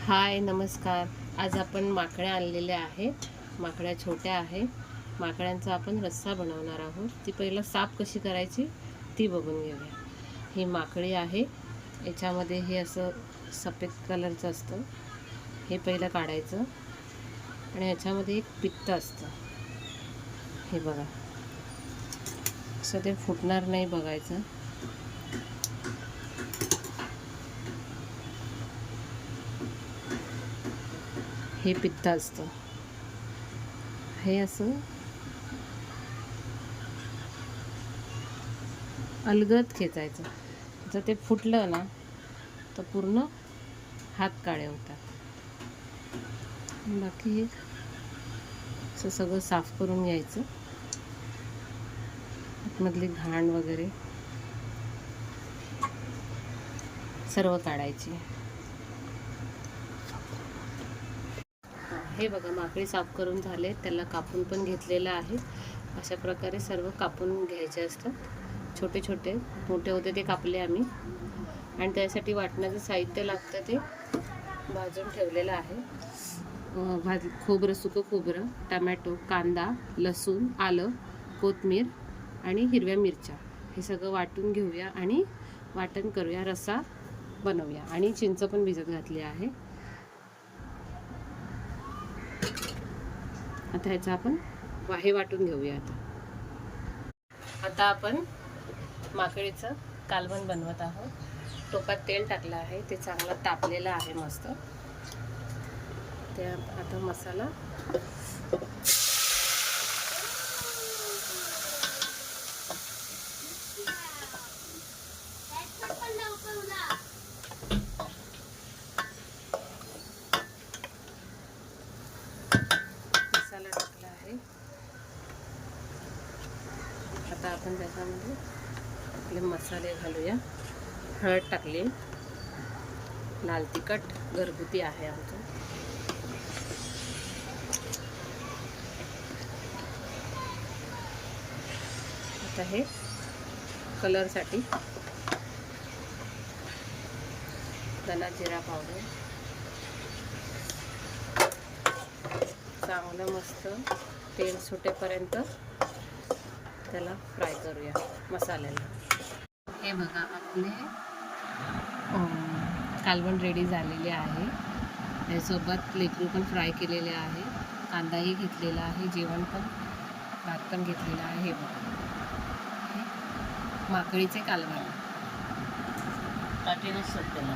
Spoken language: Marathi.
हाय नमस्कार. आज आपण माकड्या आणलेल्या आहेत. माकड्या छोट्या आहे. माकड्यांचा आपण रस्सा बनवणार आहोत. ती पहिलं साफ कशी करायची ती बघून घेऊया. ही माकडी आहे. याच्यामध्ये हे असं सफेद कलरचं असतं. हे पहिलं काढायचं आणि याच्यामध्ये एक पित्त असतं. हे बघा, असं ते फुटणार नाही बघायचं. हे पित्त असतं. हे असं अलगद खेचायचं. जर ते फुटलं ना तर पूर्ण हात काळे होतात. बाकी हे असं सगळं साफ करून घ्यायचं. आतमधली घाण वगैरे सर्व काढायची. हे बघा, माकडी साफ करून झाले. त्याला कापून पण घेतलेलं आहे. अशा प्रकारे सर्व कापून घ्यायचे असतात. छोटे छोटे मोठे होते ते कापले आम्ही. आणि त्यासाठी वाटण्याचं साहित्य लागतं ते भाजून ठेवलेलं आहे. खोबरं, सुकं खोबरं, टमॅटो, कांदा, लसूण, आलं, कोथिंबीर आणि हिरव्या मिरच्या हे सगळं वाटून घेऊया आणि वाटण करूया, रस्सा बनवूया. आणि चिंच पण भिजत घातली आहे. आता ह्याचं आपण वाहे वाटून घेऊया. आता आपण माकडीचं कालवण बनवत आहोत. टोपात तेल टाकलं आहे. ते चांगलं तापलेलं आहे मस्त. ते आता मसाला टाकला आहे. आता आपण त्याच्यामध्ये आपले मसाले घालूया. हळद टाकली, लाल तिखट घरगुती आहे आमचं. आता हे कलरसाठी धना जिरा पावडर चांगलं मस्त तेल सुटेपर्यंत त्याला फ्राय करूया मसाल्याला. हे बघा, आपले कालवण रेडी झालेले आहे. त्यासोबत लेकरू पण फ्राय केलेले आहे. कांदाही घेतलेला आहे. जेवण पण, भात पण घेतलेला आहे. हे बघा, माकडीचे कालवण. काठी नसतात त्याला.